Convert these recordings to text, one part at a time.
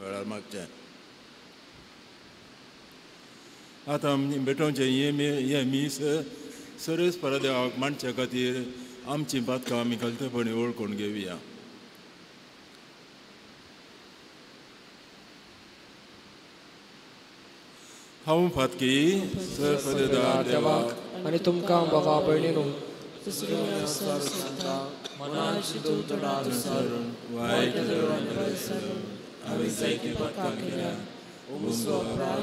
वेळार मागचें. आतां बेटोवचें हे मीस सरस परदेवाक मांडचे खातीर आमची पातकां आमी कलतेपणी ओळखून घेवया. हांव फातकी सर परदेवाक देवाक आनी तुमकां बाबा भयणीनो मनाची दोतोडाद सरून वायट हांवें जायती पातकां केल्या. म्हजो अपराध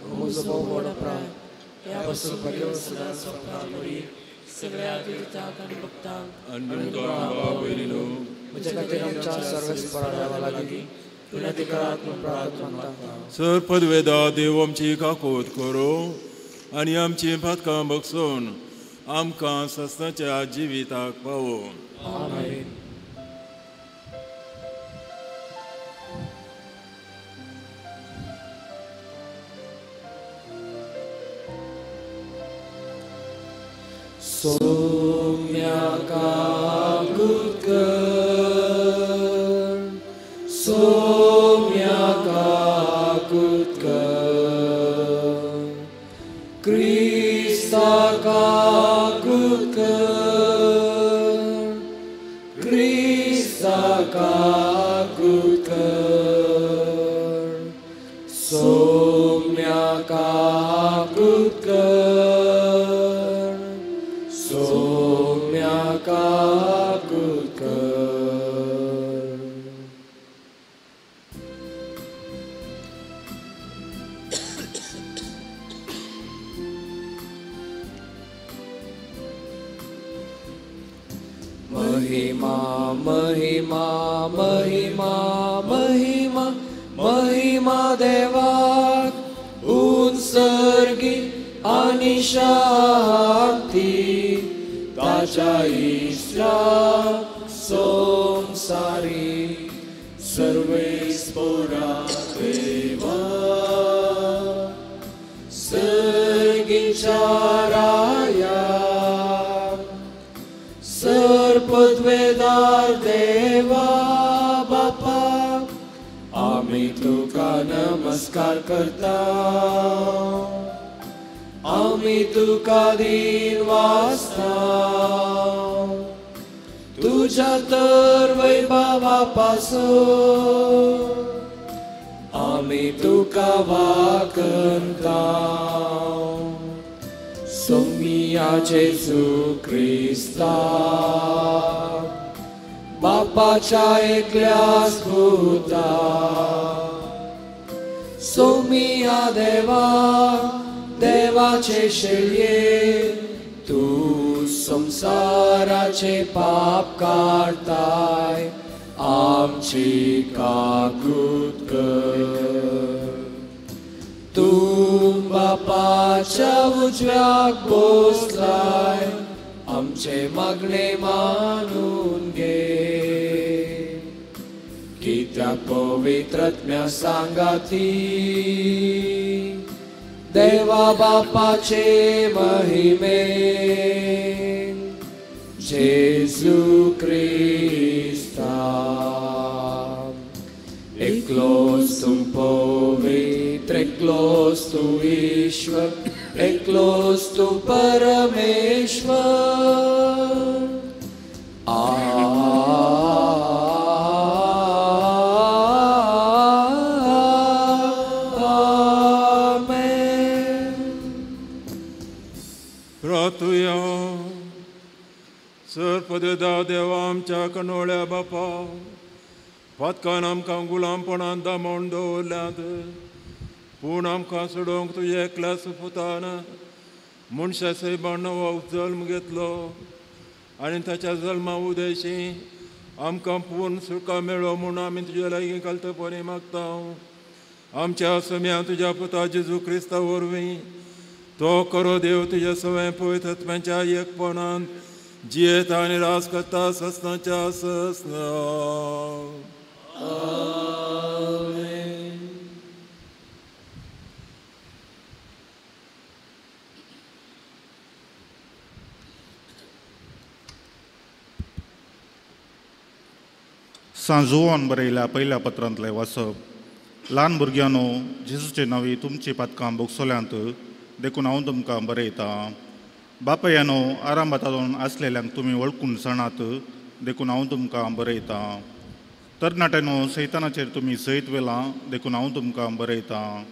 म्हजो बोड अपराध ह्या पासून बरे सगळ्या देवतांक आनी भक्तांक आनी बाबा भयणीनो म्हजे खातीर आमच्या सर्वेस्परा देवा लागीं विनंती करात म्हूण प्रार्थना मागता. सर पदवेदा देव आमची काकोत करो आनी आमची पातकां बगसून आमकां सस्ताच्या जिविताक पावो. आमेन. सोम्याका गुदकर सोम्याका गुदकर क्रिस्ताका गुदकर क्रिस्ताका गुदकर सोम्याका गुदकर सोम्याका गुदकर. महिमा महिमा महिमा महिमा महिमा देवाक उत्सर्गी आनी शांती ताच्या इश्टा संसारी सर्वेस्परा देवा सर्गीच्या राया सर्पद्वेदार देवा बापा आमी तुका नमस्कार करता. आमी तुका दिन वाचता तुझ्या तर वैभवा पासून आमी तुका वाकनता. सोमिया जेजू क्रिस्ता बापाच्या एकल्या स्पुता सोमिया देवा देवाचे शेळये तू संसाराचे पाप काढताय आमची काकूत कर. तू बापाच्या उजव्याक बसलाय आमचे मागणे मानून घे. कित्याक पवित्रात्म्या सांगाती देवा बापाचे महिमे जेजू क्रिस्ता एकलोस तू पवित्र एकलोस तू ईश्वर एकलोस तू परमेश्वर. प्रार्थुया. सरपदेदा देवा आमच्या कनोळ्या बापा पातकान आमकां गुलामपणान दामोवन दवरल्यात पूण आमकां सोडूंक तुजे एकल्या सुपुतान मनशा सैबान नवो जल्म घेतलो आनी ताच्या जल्मा उदेशी आमकां पूर्ण सुखां मेळो म्हूण आमी तुजे लागीं कलतपणी मागता. आमच्या सम्या तुज्या पुता जेजू क्रिस्ता वरवीं तो करो देव तुज्या सवय पवित्र आत्म्याच्या एकपणान जियेता आनी रास करता सस्नाच्या सस्ना. सांजुवान बरयल्या पहिल्या पत्रांतले वाचप. ल्हान भुरग्यांनो, जेजूचे नांवी तुमची पातकां बोगसोल्यांत देखून हांव तुमकां बरयतां. बापयानो, आरामांतावन आसलेल्यांक तुमी वळखून जाणात देखून हांव तुमकां बरयतां. तरणाट्यानो, सैतानाचेर तुमी जैत वेलां देखून हांव तुमकां बरयतां.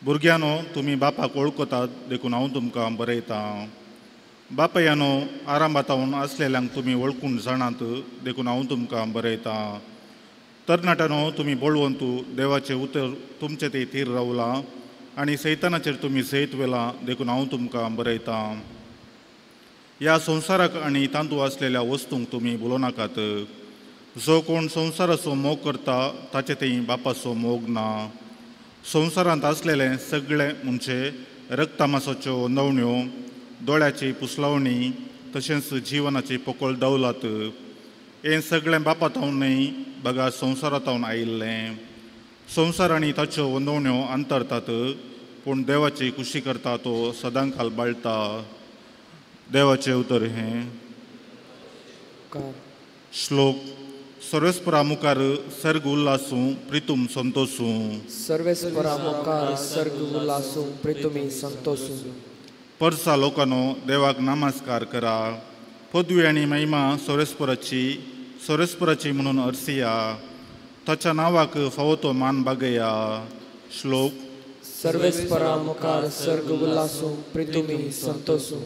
भुरग्यांनो, तुमी बापाक वळखतात देखून हांव तुमकां बरयतां. बापयानो, आरामांतावन आसलेल्यांक तुमी वळखून जाणात देखून हांव तुमकां बरयतां. तरणाट्यानो, तुमी बळवंतू देवाचें उतर तुमचे ते थीर रावलां आनी सैतानाचेर तुमी जैत वेलां देखून हांव तुमकां बरयतां. ह्या संवसाराक आनी तांतू आसलेल्या वस्तूंक तुमी भुलो नाकात. जो कोण संवसाराचो मोग करता ताचे थंय बापाचो मोग ना. संवसारांत आसलेलें सगळें म्हणजे रक्तमांसाच्यो नवण्यो, दोळ्याची पुसलावणी तशेंच जिवनाची पोकळ दौलत हें सगळें बापातावन न्हय बगा संवसारांतावन आयिल्लें. संवसार आनी ताच्यो वंदवण्यो अंतरतात पूण देवाची खुशी करता तो सदांकाल बाळटा. देवाचें उतर हें. श्लोक. सर्वेस्परा मुखार सर्ग उल्लासूं प्रितूम संतोसूं. सर्वेस्परा मुखार सर्ग उल्लासूं प्रितुमी संतोसूं. परसा लोकांनो, देवाक नमस्कार करा. पदवी आनी महिमा सोरेस्पराची म्हणून अर्सिया. ताच्या नांवाक फावो तो मान बागया. श्लोक. सर्वेस्परा मुखार सर्ग उल्लासूं प्रितुमी संतोसूं.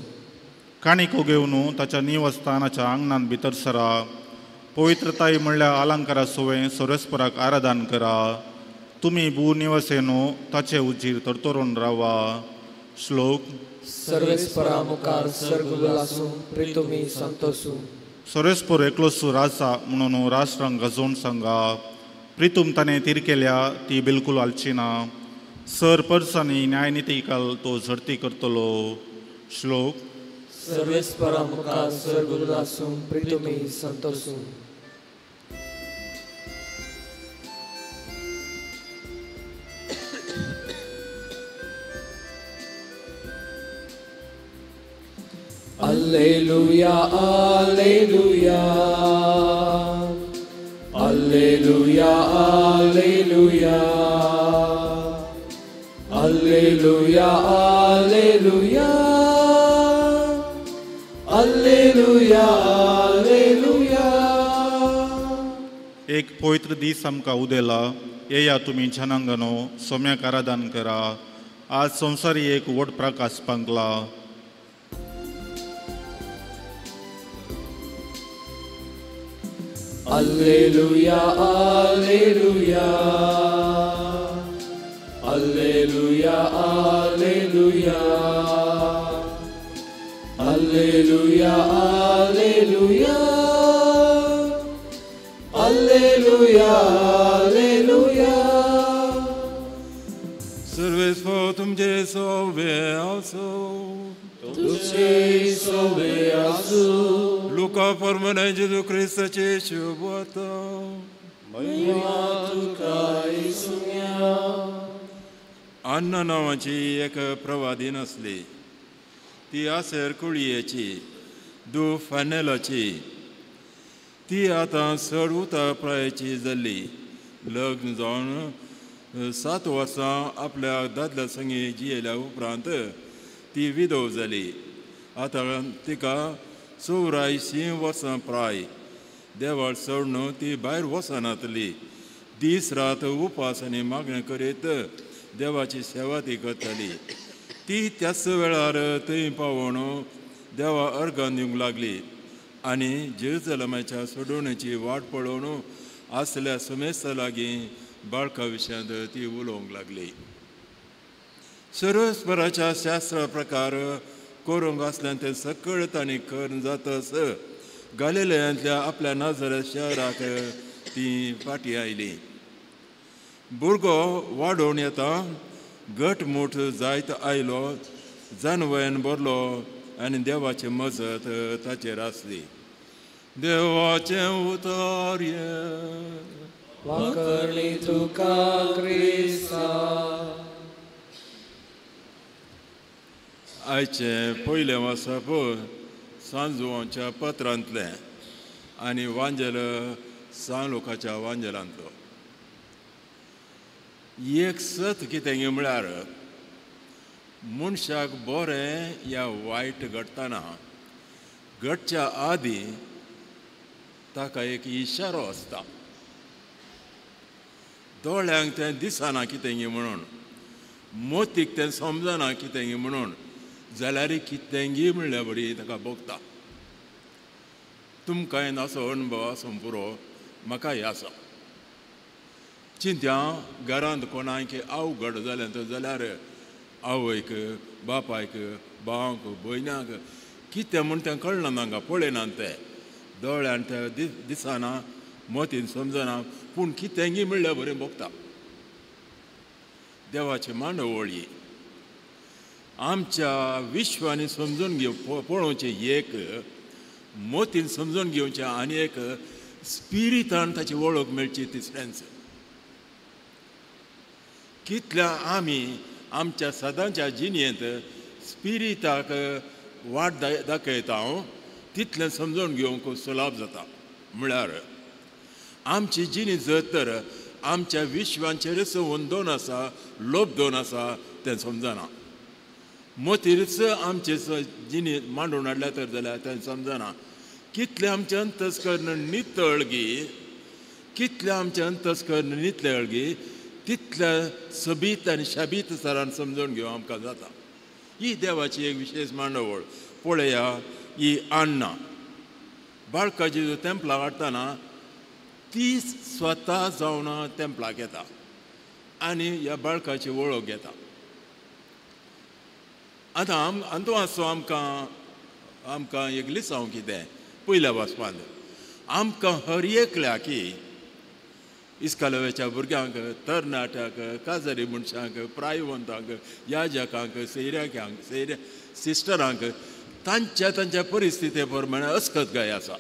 काणीक घेवन ताच्या निवासस्थानाच्या आंगणांत भितर सरा. पवित्रताय म्हणल्यार अलंकारा सोवें सोरेस्पराक आराधन करा. तुमी भू निवासेनो ताचे उजीर तरतरोन रावा. श्लोक. सर्वेस्परा मुखार सर्ग उल्लासूं प्रितुमी संतोसूं. सोरेस्पर एकलोसू राजा म्हणून राष्ट्रांक गाजोवन सांगा. प्रितूम ताणें तीर केल्या ती बिलकूल हालची ना. सर परसांनी न्यायनितीकाल तो झडती करतलो. श्लोक. सर्वेस्परा मुखार सर्ग उल्लासूं प्रितुमी संतोसूं. Alleluia, alleluia. Alleluia, alleluia. Alleluia, alleluia. Alleluia, alleluia. एक पवित्र दीस आमकां उदेला. येया तुमी जनांगनो सोम्याक आराधन करा. आज संवसारी एक व्हड प्रकाश Pangla. Alleluia, alleluia. Alleluia, alleluia. Alleluia, alleluia. Alleluia, alleluia. सर्वेस्पो तुमचे सोवे आसो. तुझे सोवे आसो. Luca परमने जेजू ख्रिस्ताचे शुभवार्ता. महिमा तुका येशूया. अन्ना नांवाची एक प्रवादीन आसली. ती आसेर कुळयेची दू फानेलाची. ती आतां चड उतार प्रायाची जाल्ली. लग्न जावन 7 वर्सां आपल्या दादल्या संगी जियेल्या उपरांत ती विधव जाली. आतां तिका 84 वर्सां प्राय. देवाळ सोडून ती भायर वचनातली. दीस रात उपास आनी मागणी करीत देवाची सेवा ती करताली. ती त्याच वेळार थंय पावून देवा अर्गां दिवंक लागली आनी जेरुसलेमाच्या सोडवणेची वाट पळोवन आसल्या सुमेस्ता लागीं बाळका विशयांत ती उलोवंक लागली. सर्वेस्पराच्या शास्त्रा प्रकार करूंक आसलें तें सकळ तांणी करून जातच गालिलेयांतल्या आपल्या नाजरेत शहराक ती फाटीं आयली. भुरगो वाडोवन येता घटमूट जायत आयलो. जानवयान भरलो आनी देवाची मजत ताचेर आसली. देवाचें उतर वाकरणी तुका क्रिस्ता. आयचें पयलें वाचप सांजुवांच्या पत्रांतलें आनी वांजेल सान लोकांच्या वांजलांतलो एक सत कितें म्हळ्यार मनशाक बरें या वायट घडटना घडच्या आदीं ताका एक इशारो आसता. दोळ्यांक तें दिसना कितें म्हणून, मोतीक तें समजना कितें म्हणून, जाल्यार कितेंय म्हणल्या बरी ताका भोगता. तुमकांय असो अणभव आसूं पुरो, म्हाकाय आसा. चिंत्या घरांत कोणाक अवघड जालें जाल्यार आवयक, बापायक, भावांक, भयणाक कितें म्हूण तें कळना तांकां, पळयना तें. दोळ्यान तें दिसना, मोतीन समजना, पूण कितेंय म्हणल्यार बरें भोगता. देवाची मांडवळी आमच्या विश्वानी समजून पळोवचें एक, मोतीन समजून घेवचें आनी एक, स्पिरितान ताची वळख मेळची तिसऱ्यांच. कितल्या आमी आमच्या सदांच्या जिणेंत स्पिरिताक वाट दाखयता तितलें समजून घेवंक सुलभ जाता. म्हळ्यार आमची जिणी जर तर आमच्या विश्वांचेरच वंदोन आसा, लोभ दोन आसा तें समजना. मोतीरच आमचे जिणी मांडून हाडल्या तर जाल्यार तें समजना. कितलें आमचें अंतस्करण नितळगी, कितलें आमचें अंतस्करण नितळगी, तितल्या सबीत आनी शाबीत तरान समजून घेवं आमकां जाता. ही देवाची एक विशेश मांडवळ. पळया ही अन्ना बाळकाची जो तेंपलाक हाडटाना ती स्वता जावन तेंपलाक येता आनी ह्या बाळकाची वळख घेता. आतां अंतू आसो आमकां एक लिसांव कितें पयल्या वाचपांत आमकां हर एकल्याकी इस्कालव्याच्या भुरग्यांक, तरणाट्याक, काजारी मनशांक, प्रायवंतांक, याजकांक, सैऱ्यांक, सिस्टरांक तांच्या परिस्थिती प्रमाणे अस्कत गाय आसा.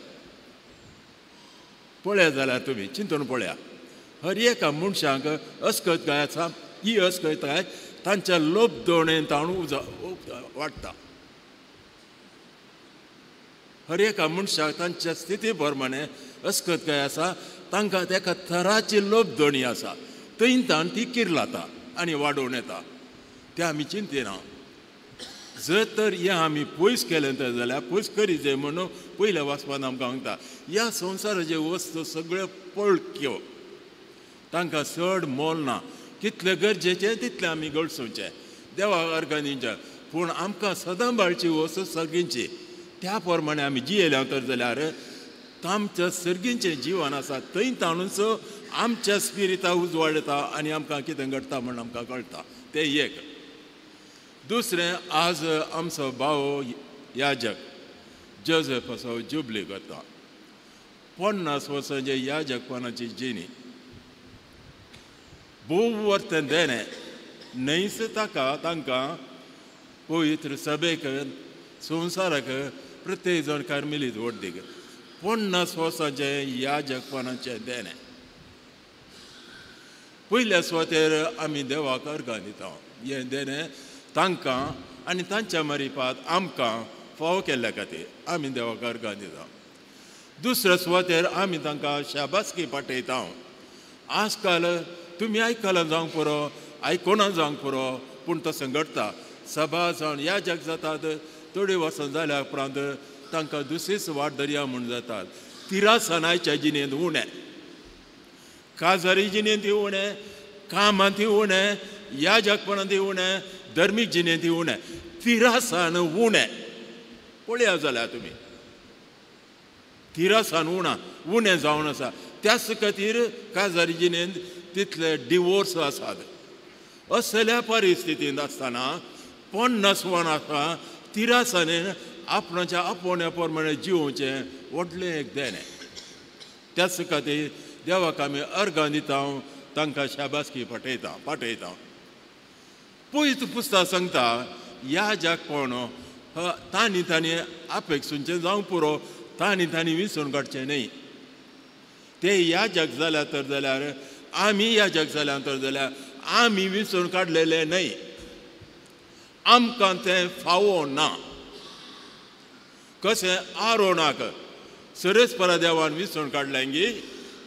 पळया जाल्यार तुमी चिंतून पळया, हर एका मनशांक अस्कत गाय आसा. ही अस्कत गाय तांच्या लोभ दोणें ताणू वाडटा. हर एका मनशाक तांच्या स्थिती प्रमाणे अस्कत गाय आसा. तांकां तेका तराची लोभ दोणी आसा. थंय ताण ती किरलाता आनी वाडोवन येता. तें आमी चिंतिना. जर तर हें आमी पयस केलें तर जाल्यार पयस करी जाय म्हणून पयल्या वाचपान आमकां सांगता ह्या संवसाराच्यो वस्तू सगळ्यो पळक्यो, तांकां चड मोल ना. कितलें गरजेचें तितलें आमी गळसोवचें, देवाक अर्घ दिवचें. पूण आमकां सदांबाळची वस्त सर्गींची त्या प्रमाणे आमी जियेल्या तर जाल्यार आमच्या सर्गींचें जिवन आसा थंय ताणूच आमच्या स्पिरिता उजवाड येता आनी आमकां कितें घडटा म्हण आमकां कळटा. तें एक. दुसरें, आज आमचो भाव याजक जोसेफ असो जुबली करता. 50 वर्सांचे याजकपणाची जिणी भोव वर्तें देणें न्हयच तांकां पवित्र सभेक, संवसाराक प्रत्येक जण कार्मेलीत वड्डीक 50 वर्सांचे याजकपणाचें देणें. पयल्या सुवातेर आमी देवाक अर्घां दिता. हें देणें तांकां आनी तांच्या मारिफात आमकां फावो केल्ल्या खातीर आमी देवाक अर्घां दिता. दुसऱ्या सुवातेर आमी तांकां शाबासकी पाठयता. आजकाल तुमी आयकलां जावंक पुरो, आयकोना जावंक पुरो, पूण तशें घडटा. सभा जावन याजक जातात, थोडी वर्सां जाल्या उपरांत तांकां दुसरीच वाट दर्या म्हूण जातात. तिरासनाच्या जिणेंत उणें, काजारी जिणेंत उणें, कामांत उणें, याजकपणांत उणें, धर्मीक जिणेंत उणें, तिरासान उणें. पळया जाल्यार तुमी तिरासान उणें जावन आसा. त्याच खातीर काजारी जिणेंत तितले डिवोर्स आसात. असल्या परिस्थितींत आसतना 50 वर्सां तिरासानेन आपणाच्या आपोवण्या प्रमाणे जिवोवचें व्हडलें एक देणें. त्याच खातीर देवाक आमी अर्घां दिता, तांकां शाबासकी पाठयता. पवित्र पुस्तक सांगता याजकपण तांणी अपेक्षुंचें जावंक पुरो, तांणी विसरून काडचें न्हय. ते याजक जाल्या तर जाल्यार आमी याजक जाल्या तर जाल्यार आमी विसरून काडलेले न्हय. आमकां तें फावो ना. कशें आरोनाक सरस्परा देवान विसरून काडलें गी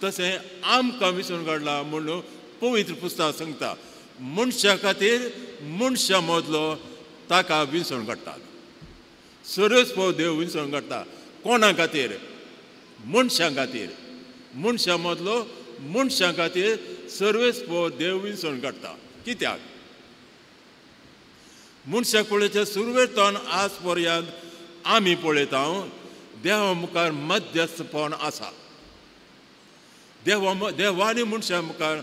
तशें आमकां विसरून काडला म्हणून पवित्र पुस्तक सांगता. मनशा खातीर मनशा मदलो ताका विसरून काडटा. सर्वस्व देव विसरून काडटा. कोणा खातीर? मनशां खातीर. मनशा मदलो मनशां खातीर सर्वस्व देव विसरून काडटा. कित्याक? मनशा पळयच्या सुरवेतान आज पर्यंत आमी पळयता देवा मुखार मध्यस्थपण आसा. देवानी मनशा मुखार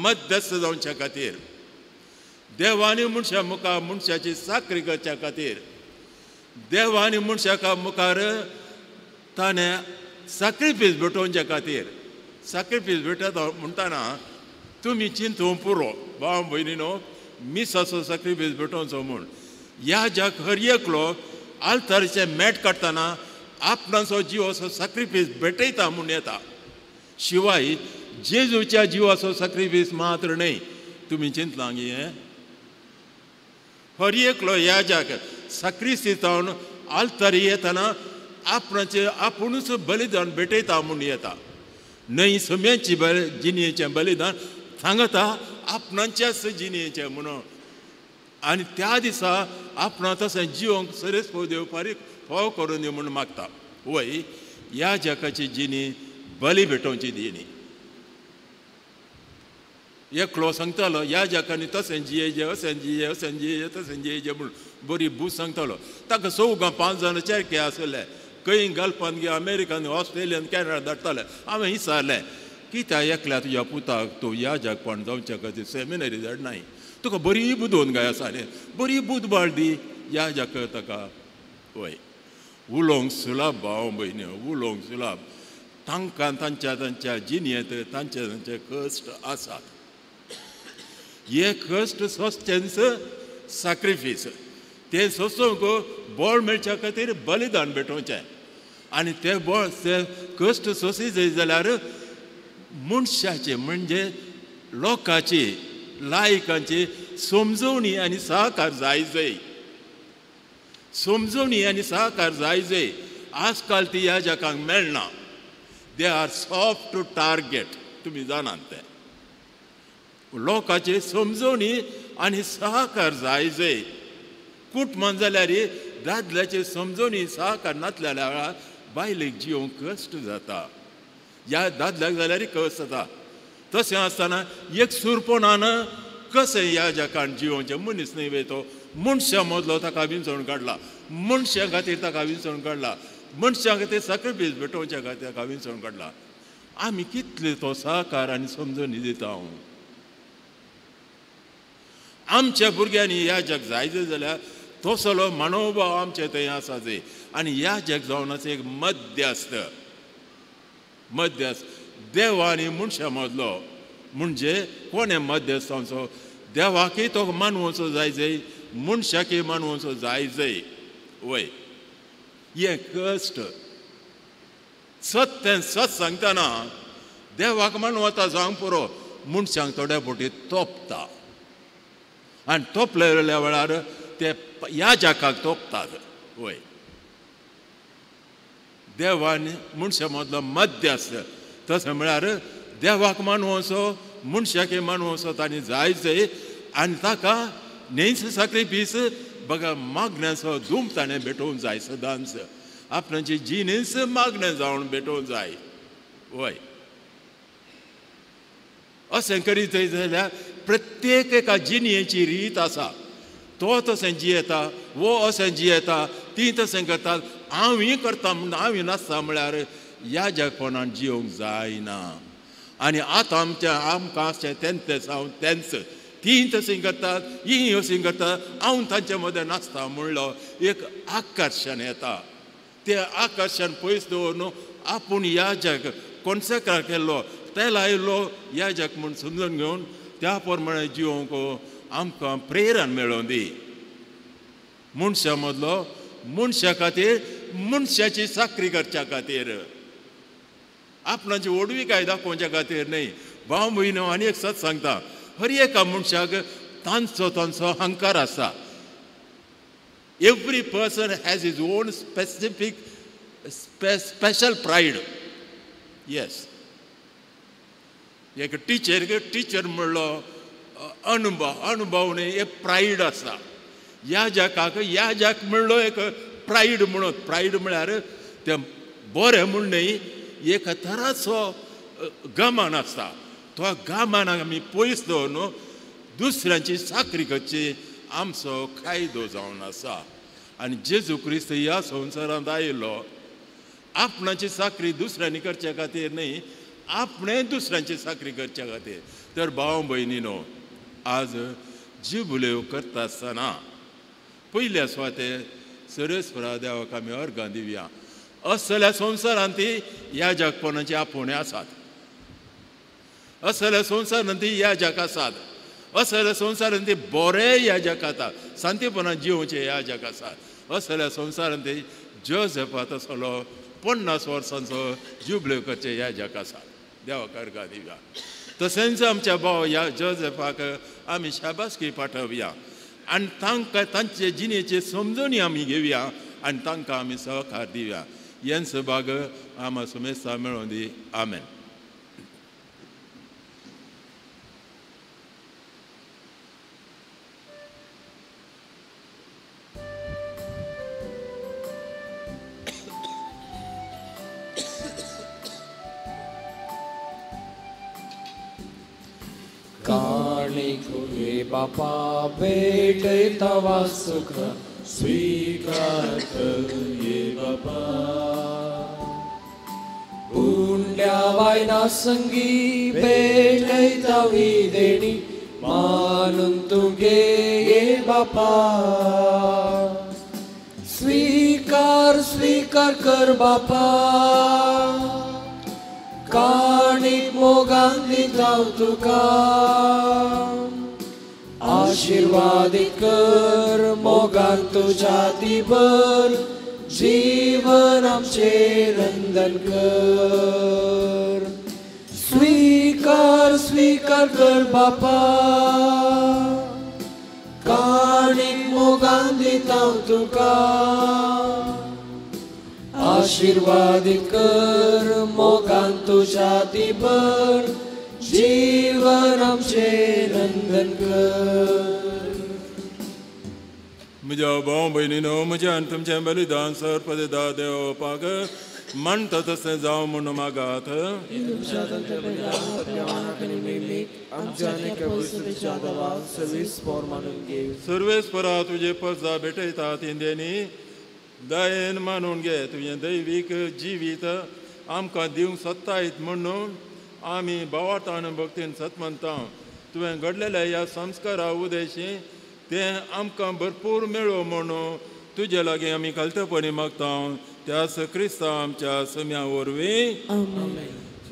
मध्यस्थ जावच्या खातीर, देवानी मनशा मुखार मनशाची साखरी करच्या खातीर, देवानी मनशाका मुखार ताणें सॅक्रिफीस भेटोवच्या खातीर. सॅक्रिफीस भेटता म्हणटाना तुमी चिंतूंक पुरो भाव भयणीनो, मिसाचो सॅक्रिफीस भेटोवचो म्हूण. ह्या जग हर एकलो आल्तारीचे मॅट काडटना आपणाचो जीव असो सॅक्रिफीस भेटयता म्हूण येता. शिवाय जेजूच्या जिवाचो सॅक्रिफीस मात्र न्हय. तुमी चिंतलां गी हें? हर एकलो ह्या जग सॅक्रिफीसावन आल्तारी येतना आपणाचें आपुणूच बलिदान भेटयता म्हूण येता. न्हय सम्याची जिणेचें बलिदान सांगता आपणाच्याच जिणेचें म्हणून. आनी त्या दिसा आपणा तशें जिवंक सर्वस्व देव फाव करून दिवं म्हूण मागता. वय ह्या जगाची जिणी बली भेटोवची जिणी. एकलो सांगतालो ह्या जगांनी तशें जियेजे, अशें जिये, अशें जिये, तशें जियेजे म्हूण बरी बूज सांगतालो. ताका 4-5 जाण चेडके आसले. खंय गल्फान गे, अमेरिकान, ऑस्ट्रेलियान, कॅनडा धाडटाले. हांवें विचारलें कित्याक एकल्या तुज्या पुताक तूं ह्या जगपान जावच्या खातीर सेमिनरी धाडनाय? तुका बरी बुदोवन गाय आसा न्ही, बरी बुद बाळ दी ह्या जग ताका. वय उलोवंक सुलभ भाव भयणी, उलोवंक सुलभ. तांकां तांच्या जिणेंत तांचे कश्ट आसात. हे कश्ट सोंसचेंच सॅक्रिफीस. ते सोंसूंक बळ मेळच्या खातीर बलिदान भेटोवचें. आनी ते बळ ते कश्ट सोंसी जाय जाल्यार मनशाचे म्हणजे लोकांची लायकांची समजवणी आनी सहकार जाय जाय. समजवणी आनी सहकार जाय जाय. आजकाल ती ह्या जगाक मेळना. They are soft to target. तुमी जाणात ते. लोकांची समजवणी आनी सहकार जाय जाय. कुटुंबान जाल्यार दादल्याची समजवणी सहकार नासल्या वेळार बायलेक जिवंक कश्ट जाता. ह्या दादल्याक जाल्यार कश्ट जाता. तशें आसतना एक सुरपणान कशें ह्या जगान जिवोवचें? मनीस न्हय वे तो. मनशा मदलो ताका विंचून काडला. मनशा खातीर ताका विंचून काडला. मनशा खातीर सॅक्रिफीस भेटोवच्या खातीर ताका विंचून काडला. आमी कितले तो सहकार आनी समजणी दिता. आमच्या भुरग्यांनी ह्या जग जाय जाल्यार तसलो मनोभाव आमचे थंय आसा जाय. आनी ह्या जग जावनाचो एक मध्यस्थ देव आनी मनशा मदलो. म्हणजे कोणे मध्यस्थांचो? देवाकय तो मानवचो जाय जाय, मनशाकय मानवचो जाय जाय. वय हे कश्ट सत्य सांगतना देवाक मानवता जावंक पुरो, मनशांक थोड्या फावटी तोपता. आनी तोपलेल्या वेळार ते ह्या जगाक तोपतात. वय देवान मनशा मदलो मध्यस्थ. तशें म्हळ्यार देवाक मानवचो, मनशाक मानवचो तांणी जाय जाय. आनी ताका नेच सॅक्रिफीस बघा मागण्याचो धूम ताणें भेटोवंक जाय. सदांच आपणाची जिणेच मागणें जावन भेटोवंक जाय. वय अशें करीत जाल्यार प्रत्येक एका जिणेची रीत आसा. तो तशें जियेता, वो अशें जियेता, ती तशें करतात. हांवूय करता म्हण हांवूय नासता म्हळ्यार ह्या जगपणान जिवंक जायना. आनी आतां आमकां अशें तेंच हांव तेंच ती तशीं करतात, ही अशीं करतात, हांव तांचे मदें नासता म्हणलो एक आकर्शण येता. तें आकर्शण पयस दवरून आपूण ह्या जग कॉन्सेक्रा केल्लो ते लायिल्लो ह्या जग म्हूण समजून घेवन त्या प्रमाणे जिवंक आमकां प्रेरण मेळोवन दी. मनशा मदलो मनशा खातीर मनशाची साखरी करच्या खातीर, आपणाची ओडवीकाय दाखोवच्या खातीर न्हय. भाव भयणो आनी एक सत सांगता, हर एका मनशाक तांचो अहंकार आसा. Every person has his on specific special pride. Yes एक टिचर म्हणलो अनुभव न्ही एक प्रायड आसा ह्या जाक म्हणलो एक प्रायड म्हणत प्रायड म्हळ्यार ते बरें म्हण न्ही एक तराचो गमान आसता तो गमानाक आमी पयस दवरून दुसऱ्यांची साखरी करची आमचो कायदो जावन आसा आनी जेजू क्रिस्त ह्या संवसारांत आयलो आपणाची साखरी दुसऱ्यांनी करचे खातीर न्ही आपणें दुसऱ्यांची साखरी करचे खातीर तर भाव भयणीनो आज जुबिल्यो करता आसतना पयल्या स्वाते सर्वेस्परा देवाक आमी अर्गां दिवया असल्या संवसारांत ती ह्या जगपणाची आपोवणे आसात असल्या संवसारांत ती ह्या जग आसात असल्या संवसारांत ती बरें ह्या जग आसा शांतीपणान जिवचे ह्या जग आसात असल्या संवसारांत ती जोसेफात असलो 50 वर्सांचो जुबिल्यो करचे ह्या जग आसात देवाक अर्गां दिवया तशेंच आमच्या भाव ह्या जोसेफाक आमी शाबासकी पाठवया आनी तांकां तांचे जिणेचे समजणी आमी घेवया आनी तांकां आमी सहकार दिवया हेंच भाग आमा सुमेस्ता मेळोवन दी आमेन काणिकुले बापा भेटैतवा सुख स्वीकार कर ये बापा उंड्या वायना संगी भेटैतावी देणी मानून तुगे ये बापा स्वीकार कर बापा काणीक मोगान दिता तुका आशीर्वादीत कर मोगान तुझ्या दिबर जीवन आमचे नंदन कर स्वीकार कर बापा काणीक मोगान दिता तुका आशीर्वादीत कर मोगान तुझ्या दिबर जीवन आमचे नंदन कर म्हज्या भाव भयणीनो म्हज्यान तुमचें बलिदान सर्पदा देवपाक म्हणटा तशें जावं म्हूण मागात सर्वेस्परा तुजे पर्सा भेटयता तेंच्यांनी दयेन मानून घे तुझें दैवीक जिवीत आमकां दिवंक सोदतायत म्हणून आमी भावार्थान भक्तीन सतमंता तुवें घडलेल्या ह्या संस्कारा उदेशी तें आमकां भरपूर मेळो म्हणून तुजे लागीं आमी कलतपणी मागता त्याच क्रिस्ता आमच्या सम्या वरवीं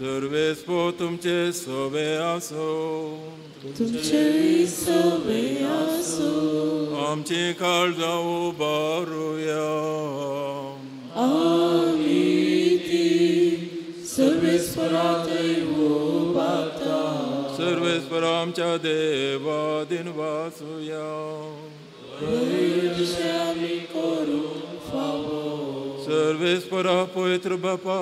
सर्वेस्पो तुमचे सोबे आसो आमची काळजां उबारुया सर्वेस्परा आमच्या देवा दिन वासुया सर्वेस्परा पवित्र बापा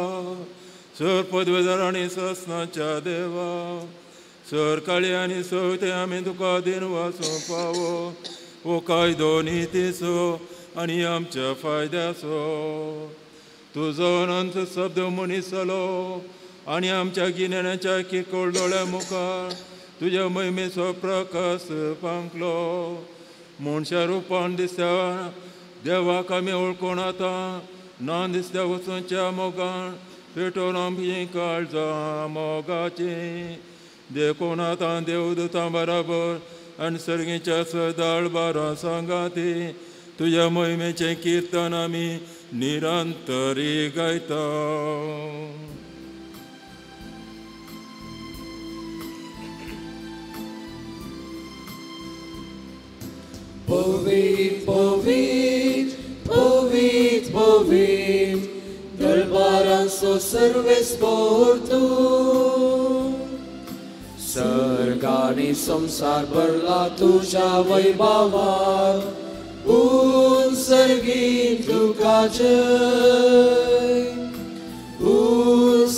सर पदवेदार आनी ससनाच्या देवा सर काळी आनी सवते आमी तुका दिन वाचूं पावो ओ कायदो नितीचो आनी आमच्या फायद्याचो तुजो अनंत शब्द मनीस जालो आनी आमच्या गिन्यानाच्या किरकोळ दोळ्या मुखार तुज्या महिमेचो प्रकाश पांकलो मनशा रुपान दिसता देवाक आमी वळखून आता ना दिसत्या वचूंच्या मोगान पेटोवन आमची काळजां मोगाची देखून आतां देवदूतां बराबर आनी सर्गीच्या सदाळ बारा सांगाती तुज्या महिमेचें किर्तन आमी निरंतरी गायता Povit, povit, povit, povit, dălbaranso सर्वेस्पोर तू सर्गानी संसार भरला तुझ्या वैभवात उत्सर्गीत तुका जय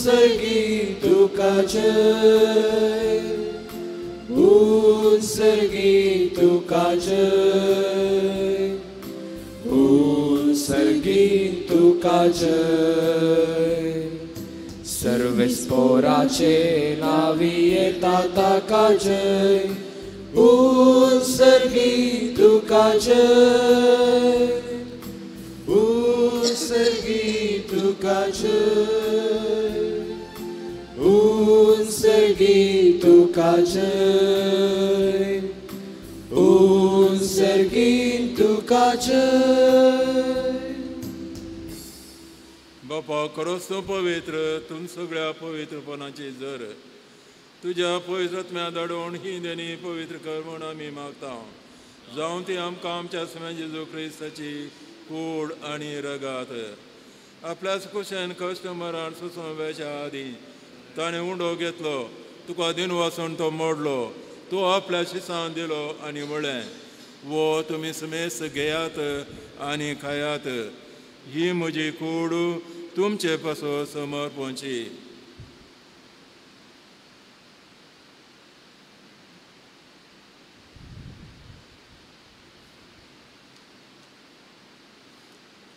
सर्गी तुका जय, सर्गी तुका जय, सर्गी तुका जय. सर्वेस्पोराचे नावी येता ताका जय, सर्गी तुका जय, सर्गी तुका जय, सर्गी तुका जय, सर्गी तुका जय. बापा खरोच तूं पवित्र, तुम सगळ्या पवित्रपणाची जर तुझ्या पवित्रत्म्या धाडून ही देणी पवित्र कर म्हूण आमी मागता. जावं ती आमकां आमच्या समय जेजू क्रिस्ताची कूड आनी रगात आपल्याच कुशेन कश्ट मरण सुसंवेच्या आदी ताणें उंडो घेतलो, तुका दिन वाचून तो मोडलो, तूं आपल्या शिसान दिलो आनी म्हळें, वो तुमी समेस्त घेयात आनी खायात, ही म्हजी कूड तुमचे पासो समर्पणची.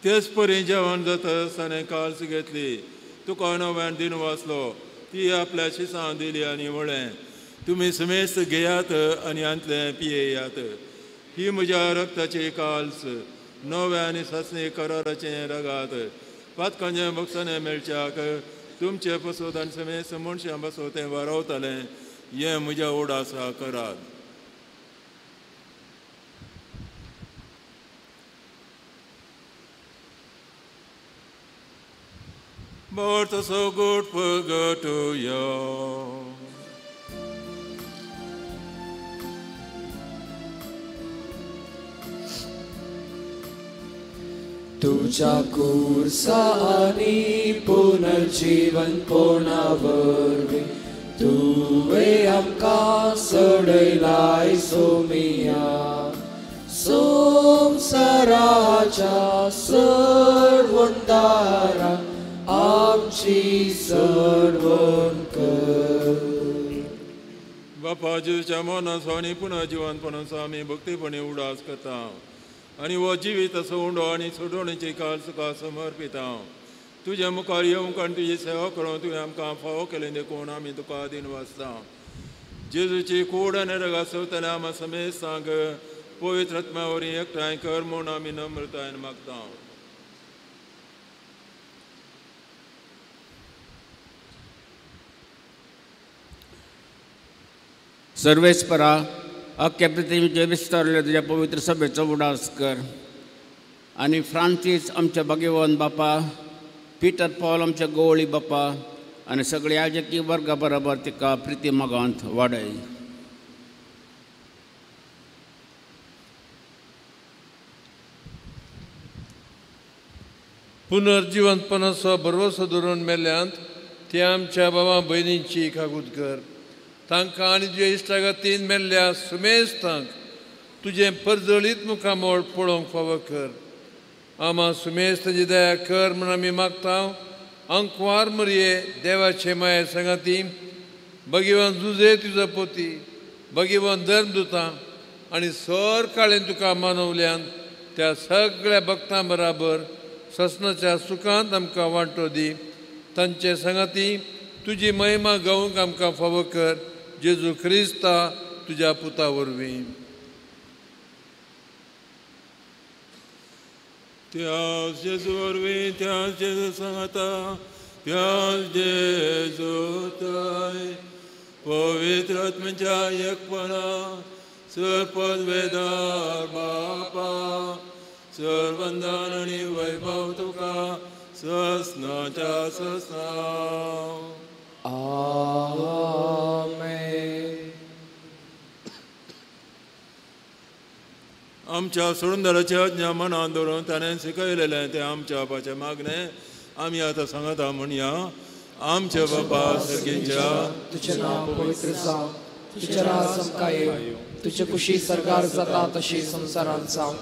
तेच परी जेवण जाता ताणें काल्स घेतली, तुका नव्यान दिन वाचलो, ती आपल्या शिसान दिली आनी म्हळें, तुमी समेस्त घेयात आनी आंतलें पियेयात, ही म्हज्या रक्ताची काल्स नव्या आनी ससणी कराराचें रगात पातकांचें बक्षांनी मेळच्याक तुमचे पसून आनी समेस्त मनशां बसो तें वारवतलें, हें म्हज्या उडासा करात. Lord, so good for God to you. तुझ्या कुर्सा आणि पुनर्जीवन पोणावरवी तुवे आमकां सडयलाय सोमिया, संसाराच्या सडवंदारा आमची सडवण कर. बापा जेजूच्या मरणाचो आनी पुनर्जीवनपणाचो आमी भक्तीपणी उडास करता आनी हो जिवीत असो उंडो आनी सोडवणेची काल तुका समर्पिता. तुज्या मुखार येवंक आनी तुजी सेवा करूं तुवें आमकां फावो केलें देखून आमी तुका दिन वाचता. जेजूची कूड आनी रगां सवतले आमी समेस्तांक पवित्र आत्म्या वरवीं एकठांय कर म्हूण आमी नम्रतायेन मागता. सर्वेस्परा अख्ख्या पृथ्वीचे विस्तारले तुझ्या पवित्र सभेचो उडास कर आनी फ्रांसीस आमच्या भगवान बापा, पिटर पॉल आमच्या गवळी बापा आनी सगळ्या याजकी वर्गा बरोबर तिका प्रिती मोगांत वाडय. पुनर्जीवनपणाचो भरवसो धरून मेल्यांत ते आमच्या भावा भयणींची कागूद कर. तांकां आनी तुज्या इश्टागतीन मेल्ल्या सुमेस्तांक तुजें परजळीत मुखामोळ पळोवंक फावो कर. आमा सुमेस्ताची दया कर म्हूण आमी मागता. अंकवार मरये देवाचे माये संगाती, भगवान जुजे तुजो पोती, भगवान धर्मदुतां आनी सर काळें तुका मानवल्यान त्या सगळ्या भक्तां बराबर ससनाच्या सुखांत आमकां वांटो दी. तांचे संगाती तुजी महिमा गावूंक आमकां फावो कर. जेजू क्रिस्ता तुज्या पुता वरवीं. त्याच जेजू वरवीं, त्याच जेजू सांगता, त्याच जेजू थंय पवित्र आत्म्याच्या एकपणा सरपद वेदार बापा सर्वंदान आनी वैभव तुका ससनाच्या ससना. आमेन. आमच्या सोडूनदाराच्या आज्ञा मनांत दवरून ताणें शिकयलेलें तें आमच्या बापाचें मागणें आमी आतां सांगता म्हणया. आमच्या बापा सर्गेच्या, तुझें नांव पवित्र जावं, तुजें राज आमकां येवं, तुजे कुशी सरकार जाता तशी संवसारांत जावं.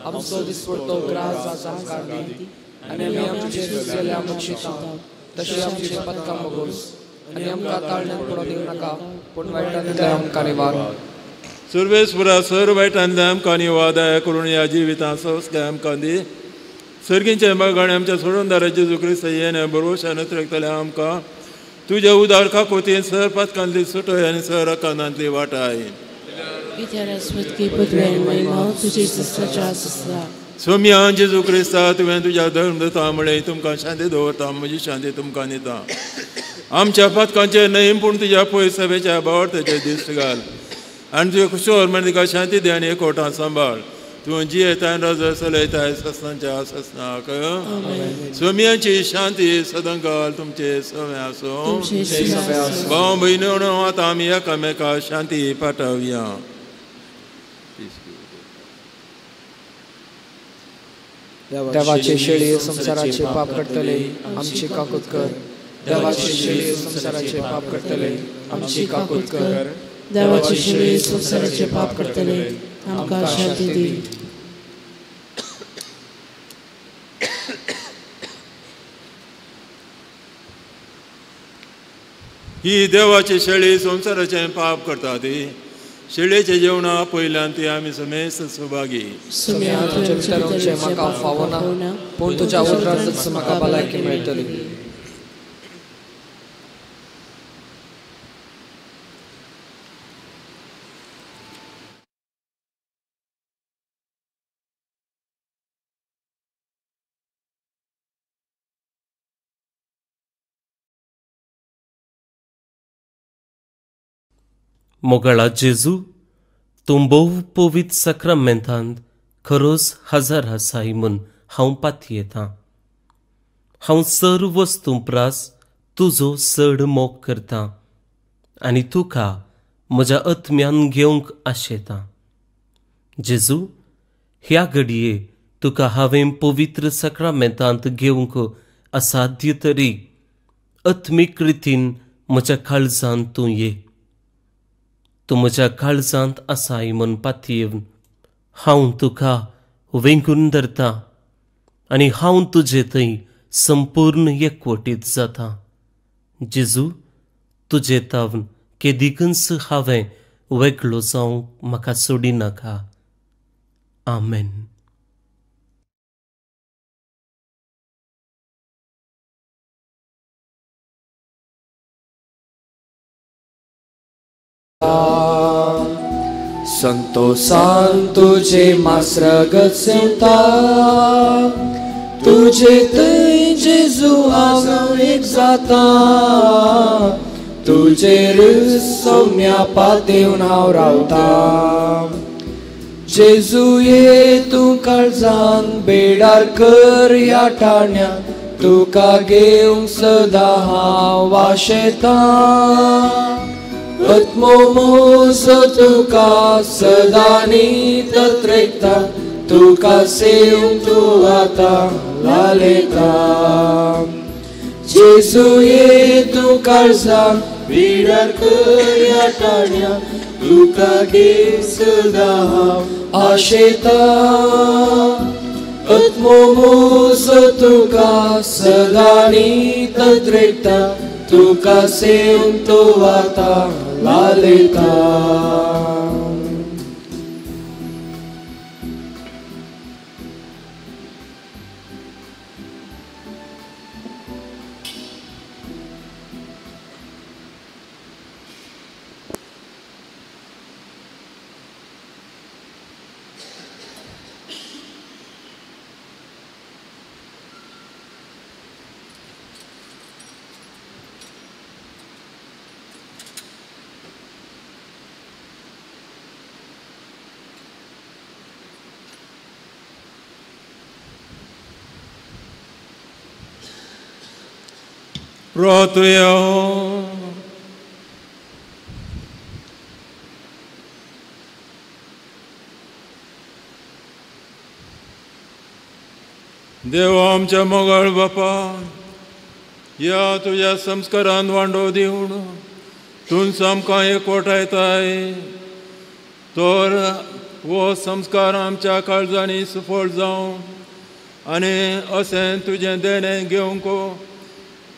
आमचो दिसपडटो ग्रास आमकां दी आनी आमी आमचेर केल्या मक्षिता तशी आमची पदकां बगोस आनी आमकां ताळण्यात पडून दिवं नाका पूण वायटांतल्यान आमकां निवार सर्वेस्परा सर वायटांतल्यान आमकां निवादय करून ह्या जिवितां संस्कार आमकां दी सर्गींचे मगण आमच्या सोडूनदारा जेजू क्रिस्त येणे बरोवशान उतरतले आमकां तुज्या उदार काकोतीन सर पदकांतली सुटय आनी सर अकांतांतली वाटाय सोम्या जेजू क्रिस्ता तुवें तुज्या धर्मदता म्हळें तुमकां शांती दवरता म्हजी शांती तुमकां दिता आमच्या पदकांचे नयम पूण तुज्या पयर सभेच्या बावडतेचे दिश्ट घाल आनी तुजे कुशोर म्हण तिका शांती दी आनी एकवटां सांबाळ तूं जियेताय रज चलयताय सस्नांच्या सस्नाक सोम्यांची शांती सदां घाल तुमचे सवे आसूं भाव भयणीनो आतां आमी एकामेका शांती पाठवया देवाचे शेळी संसाराचे पाप कटतले आमची काकूत कर देवाचे शेळी संसाराचे पाप कटतले आमची काकूत कर देवाचे शेळी संसाराचे पाप करतले आमकां शांती दी ही देवाची शेळी संसाराचे पाप करता ती शेळयेचे जेवणा पयल्यान ती आमी समेस्त सुभागी तुज्या विचारूंचे म्हाका फावना पूण तुज्या उतरांतच म्हाका भलायकी मेळटली मोगळा जेजू तूं भोव पवित्र सक्रामेंतांत खरोच हजर आसाय म्हूण हांव पातयेतां हांव सर्व वस्तू प्रास तुजो चड मोग करतां आनी तुका म्हज्या आत्म्यान घेवंक आशेतां जेजू ह्या घडये तुका हांवें पवित्र सक्रामेंतांत घेवंक असाध्य तरी आत्मीक रितीन म्हज्या काळजांत तूं ये तूं म्हज्या काळजांत आसाय म्हूण पातयेवन हांव तुका वेंगून धरतां आनी हांव तुजे थंय संपूर्ण एकवटीत जाता जेजू तुजे तावन केदिकच हांवें वेगळो जावंक म्हाका सोडी नाका आमेन संतोषान तुझे मासरगत सेवता तुझे थंय जेजू हांव एक जाता तुझे रस सौम्या पातेवन हांव रावता जेजू ये तूं काळजान बेडार कर ह्या ठाण्या तुका घेवंक सदां हांव वाशेतां आत्मो मोसो तुका सदां नीत रेखता तुका सेवंक तूं आतां लालयता जेजू ये तूं काळजान बेडार कर ह्या ठाण्या तुका घेवंक सदां हांव आशेता आत्मो मोसो तुका सदां नीत रेखता तुका सेवंक तूं आतां लालयता प्रार्थया देवा आमच्या मोगाळ बापा या तुझ्या संस्कारान वांडो दिवन तूं आमकां एकवटायताय तर वो संस्कार आमच्या काळजांनी सुफळ जावं आनी अशें तुजें देणें घेवंक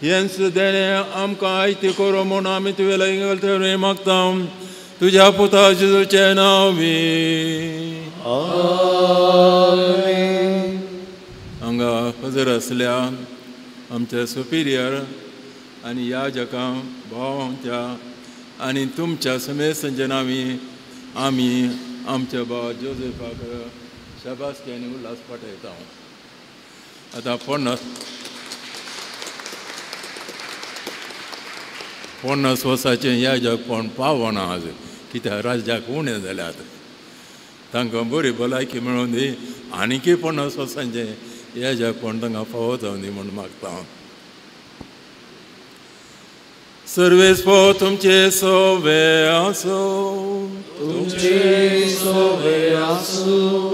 हें सुद्दां आमकां आयती करो म्हूण आमी तुवें इंगल मागता तुज्या पुता जेजूचे नांवी हांगा हजर असल्या आमचे सुपिरियर आनी याजकां भावांच्या आनी तुमच्या समेत संजनावी आमी आमच्या भाव जोसेफाक शाबासकी उल्हास पाठयता. आतां पन्नास वर्साचें याजक पण पावना आज कित्याक राज्याक उणें जाल्यात. तांकां बरी भलायकी मेळोवन दी आनीकय 50 वर्सांचें याजक पण तांकां फावो जावन दी म्हूण मागता. सर्वेस्पो तुमचे सोवे आसो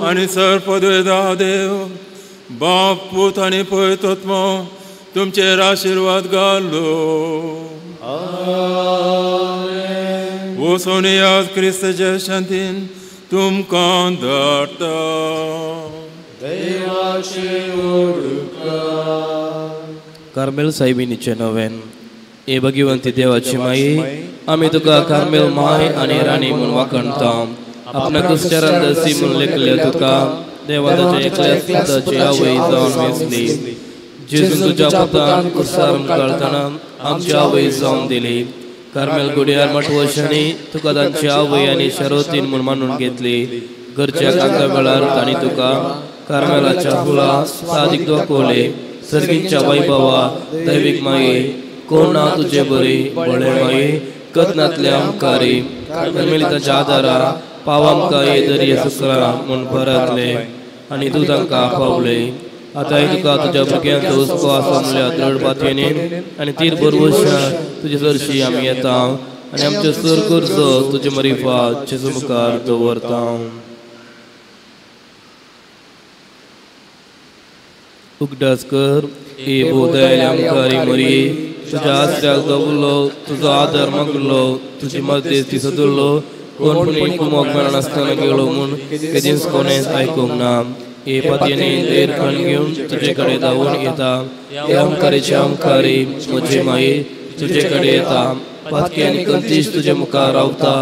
आनी सर्पद्वेदा देव बाप पूत आनी पवित्रात्म तुमचेर आशिर्वाद घालो. वचून याद क्रिस्ताच्या शांतीन तुमकां धाडटा. कार्मेल सायबिनीचे नवेन ए भगवंती देवाची माई आमी तुका कार्मेल माय आनी राणी म्हूण वाखणता. आपल्या कुस्त्यारांदसी म्हूण लेखले तुका देवाच्या एकल्याच पुताची आवय जावन वेचली. जेजून तुज्या पुतान कुस्तार काढताना आमची आवय जावन दिली. कार्मेल गुड्यार मठवशांनी तुका तांची आवय आनी शरोतीन म्हूण मानून घेतली. घरच्या कांता वेळार तांणी तुका कार्मेलाच्या फुला सादीक दाखोवले. सर्गींच्या वैभवा दैवीक माये कोण ना तुझे बरी बळे माये कथनातले आमकारी कार्मेलिताच्या आदारा पाव आमकां ये दर्य सुकरा म्हूण परतले आनी तूं तांकां पावले. आतां तुका तुज्या भुरग्यांचो हुस्को आसा म्हणल्यार दृढ बातयेन आनी तीर बरवशा तुजे चडशी आमी येता आनी आमचे सर करचो तुजे मरिफात जेजू मुखार दवरता. उगडास कर ए बोधाय आमकारी मरी तुज्या आसऱ्याक दवरलो तुजो आदर मागलो तुजी मध्यस्थी सदरलो कोण पुणी कुमोक मेळनासतना गेलो म्हूण केदींच कोणेंच आयकूंक ना. ए पतयेनी देर खण घेवन तुजे कडेन धांवून येता. हे आमकारेचे आमकारी म्हजे माये तुजे कडेन येता. पातकी आनी कंतीश तुजे मुखार रावता.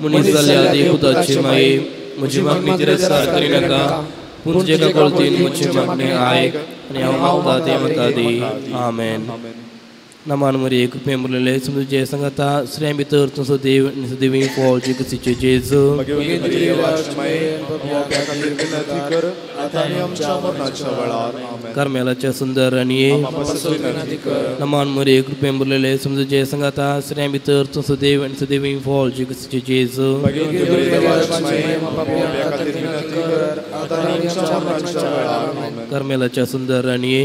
मनीस जाल्या देवपुताची माये म्हजी मागणी तिरस्कार करिनाका पूण तुजे कळतीन म्हजी मागणी आयक आनी हांव मागता ते म्हाका दी. आमेन. नमान मरी एक पेंबलेले समजे संगता श्रेय भितर तुजो देव देवी फॉलची कसीचे जेजू कार्मेलाच्या सुंदर राणी नमान मरी एक पेंबलेले समजे संगता श्रेय भितर तुजो देव देवी फॉलची कसीचे जेजू कार्मेलाच्या सुंदर राणी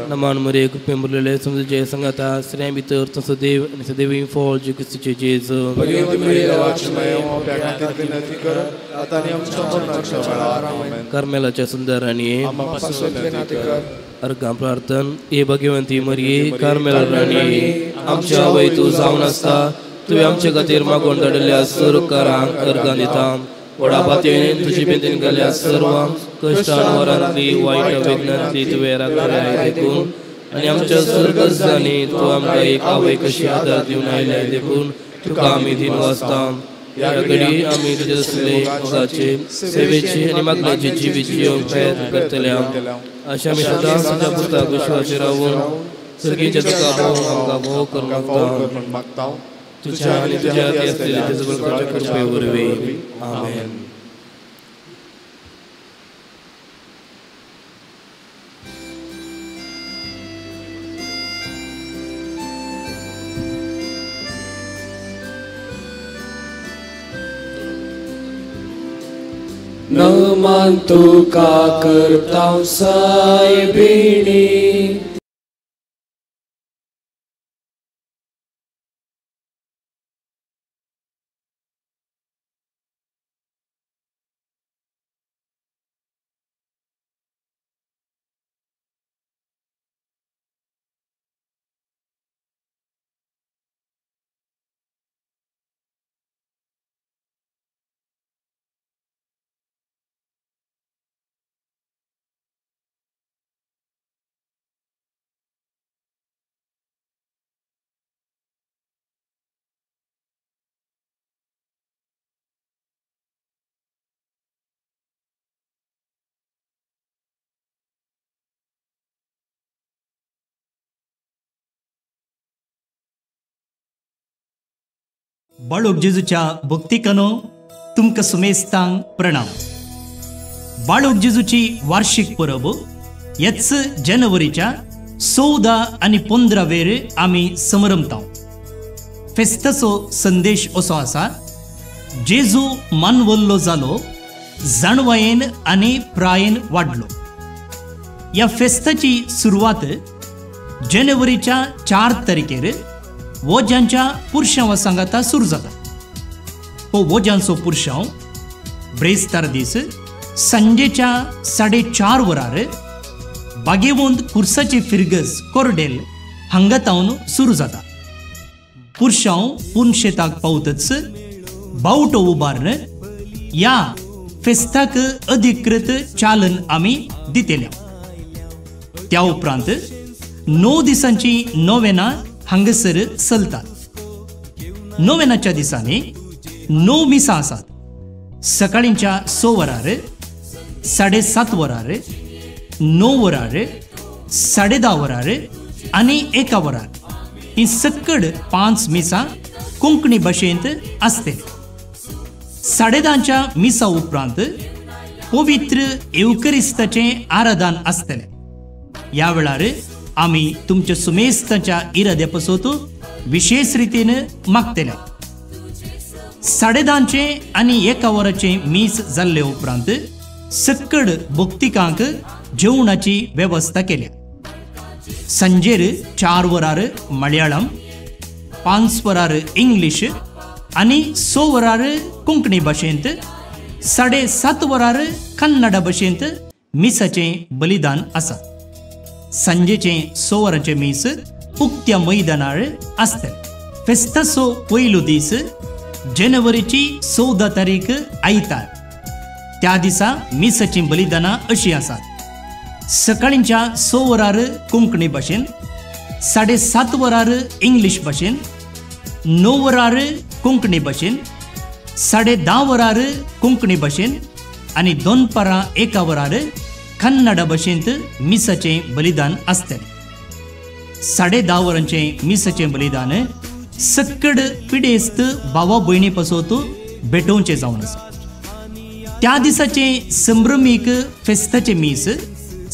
नमान मरी एक पेंबलेले समजे संगता श्रेय भितर तुजो देव देवी फॉलची कसीचे जेजू कार्मेलाच्या सुंदर राणी अर्घां प्रार्थन ए भगवंती मरिये कार्मेल राणी आमच्या आवय तूं जावन आसता. तुवें आमचे खातीर मागून धाडिल्ल्या सर्व उपकारांक अर्घां दिता. व्हडा पातयेन तुजी बेंदीन घाल्ल्या सर्वांक कश्टान वरांतली वायट वेदनांतली तुवें राखल्याय देखून आनी आमच्या सर्गजांनी तूं आमकां एक आवय कशी आदार दिवन आयल्या देखून तुका आमी दिन वाचता. ह्या घडी आमी तुजे असले मोगाचे सेवेची आनी मागण्याची जिवीची प्रयत्न करतल्या. अशें आमी सदांच तुज्या पुताक विश्वासी रावून सर्गीच्या तुका आमकां भोव करून मागता. तुज्या आनी तुज्या हाती आसलेले तेजे बळकाच्या कृपे वरवीं. आमेन. नमान तुका करता सायबिणी बाळूक जेजूच्या भक्तिकानो तुमकां सुमेस्तांक प्रणाम. बाळूक जेजूची वार्षिक परब ह्याच जानेवारीच्या 14 आनी 15 वेर आमी समरमता. फेस्ताचो संदेश असो आसा, जेजू मानवल्लो जालो, जाणवायेन आनी प्रायेन वाडलो. ह्या फेस्ताची सुरवात जानेवारीच्या 4 तारखेर वोजांच्या पुरशांवा सांगाता सुरू जाता. हो वोजांचो पुरशांव ब्रेस्तार दीस सांजेच्या 4:30 वरार बागेवंत कुर्साची फिरगस कोर्डेल हांगा तावन सुरू जाता. पुरशांव पुनशेताक पावतच बावटो उबारन ह्या फेस्ताक अधिकृत चालन आमी दितेल्या. त्या उपरांत 9 दिसांची नोवेना हांगसर चलतात. नोवेनाच्या दिसांनी 9 मिसां आसात. सकाळींच्या 6 वरार, 7:30 वरार, 9 वरार, 10:30 वरार आनी 1 वरार. ही सकड 5 मिसां कोंकणी भाशेंत आसतली. 10:30च्या मिसा उपरांत पवित्र एवकरिस्ताचें आराधन आसतलें. ह्या वेळार आमी तुमच्या सुमेस्ताच्या इराद्या पासत विशेष रितीन मागतले. 10:30चे आनी 1 वराचे मीस जाल्ले उपरांत सकड भक्तिकांक जेवणाची वेवस्था केल्या. सांजेर 4 वरार मल्याळम, 5 वरार इंग्लीश आनी 6 वरार कोंकणी भाशेंत, 7:30 वरार कन्नड भाशेंत मिसाचें बलिदान आसा. सांजेचे 6 वरांचे मीस उक्त्या मैदानार आसतले. फेस्ताचो पयलो दीस जानेवारीची 14 तारीख आयतार. त्या दिसा मिसाची बलिदानां अशीं आसात. सकाळींच्या 6 वरार कोंकणी भाशेन, 7:30 वरार इंग्लीश भाशेन, 9 वरार कोंकणी भाशेन, 10:30 वरार कोंकणी भाशेन आनी दनपारां 1 वरार कन्नड भाशेंत मिसाचें बलिदान आसतलें. 10:30 वरांचें मिसाचें बलिदान सकड पिडेस्त भावा भयणी पासत भेटोवचें जावन आसा. त्या दिसाचें संभ्रमीक फेस्ताचें मीस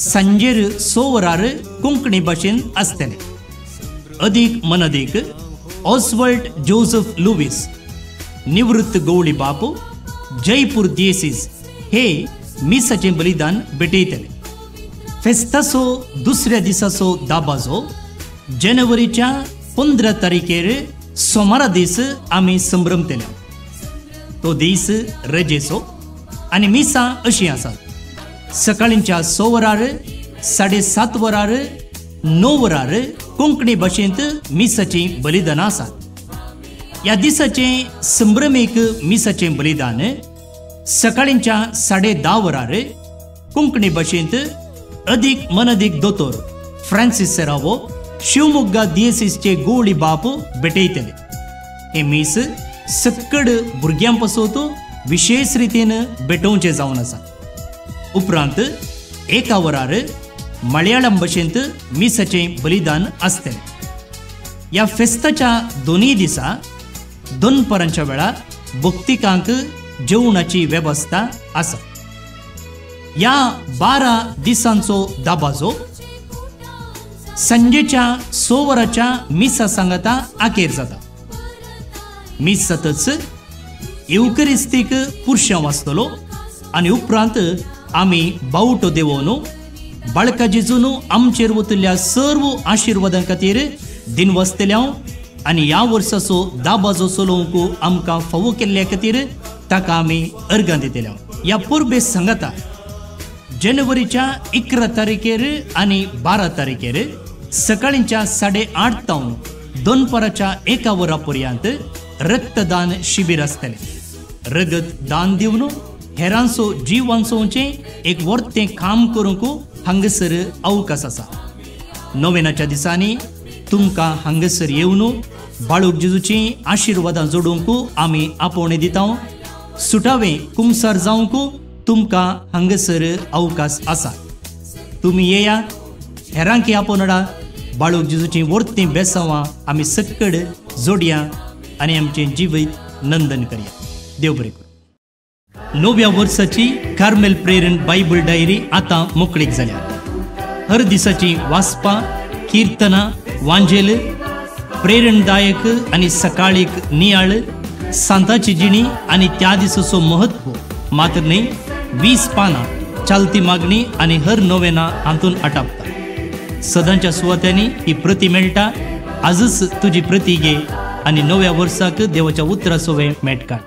सांजेर 6 वरार कोंकणी भाशेन आसतलें. अदीक मनदीक ऑस्वर्ड जोसेफ लुईस, निवृत्त गवळी बाप, जयपूर दिएसीस हे मिसाचें बलिदान भेटयतले. फेस्ताचो दुसऱ्या दिसाचो दाबाजो जानेवारीच्या 15 तारखेर सोमारा दीस आमी संभ्रमतले. तो दीस रजेचो आनी मिसां अशीं आसात. सकाळींच्या 6 वरार, 7:30 वरार, 9 वरार कोंकणी भाशेंत मिसाची बलिदानां आसात. ह्या दिसाचें संभ्रमीक मिसाचें बलिदान सकाळींच्या 10:30 वरार कोंकणी भाशेंत अदीक मनदीक दोतोर फ्रांसीस सेरावो, शिवमोग्गा दिएसीसचे गवळी बाप भेटयतले. हे मीस सकड भुरग्यां पासत विशेष रितीन भेटोवचें जावन आसा. उपरांत 1 वरार मल्याळम भाशेंत मिसाचें बलिदान आसतलें. ह्या फेस्ताच्या दोनूय दिसा दनपारांच्या वेळार भक्तिकांक जेवणाची वेवस्था आसा. ह्या 12 दिसांचो दाबाजो सांजेच्या 6 वराच्या मिसा सांगाता आखेर जाता. मीस जातच एवकरिस्तीक पुरशांव आसतलो आनी उपरांत आमी बावटो देवोवन बाळका जेजून आमचेर वतल्या सर्व आशिर्वादां खातीर दिनवसतल्या आनी ह्या वर्साचो दाबाजो चलोवंक आमकां फावो केल्ल्या खातीर ताका आमी अर्गां दितल्या. ह्या परबे सांगाता जानेवारीच्या 11 तारखेर आनी 12 तारखेर सकाळींच्या 8:30 तावन दनपाराच्या 1 वरा पर्यंत रक्तदान शिबीर आसतलें. रगत दान दिवन हेरांचो जीव वाचोवचें एक वर्तें काम करूंक हांगसर अवकाश आसा. नोवेनाच्या दिसांनी तुमकां हांगसर येवन बाळूक जेजूची आशिर्वादां जोडूंक आमी आपोवणें दिता. सुटावें कुमसार जावंक तुमकां हांगसर अवकाश आसा. तुमी येयात, हेरांक आपोवनाडा. बाळूक जेजूची वर्तें बेसांवां आमी सकड जोडया. आणि आमचे जिवीत नंदन करया. देव बरें करूं. नव्या वर्साची कार्मेल प्रेरण बायबल डायरी आता मोकळीक जाल्या. हर दिसाची वाचपां, कीर्तनां, वांजेल, प्रेरणदायक आणि सकाळीक नियाळ, सांताची जिणी आणि त्या दिसाचो महत्व मात्र न्ही 20 पानां चालती मागणी आणि हर नोवेना हातून आटापता. सदांच्या सुवात्यांनी ही प्रती मेळटा. आजच तुजी प्रती घे आणि नव्या वर्साक देवाच्या उतराचो वेळ मेळटा.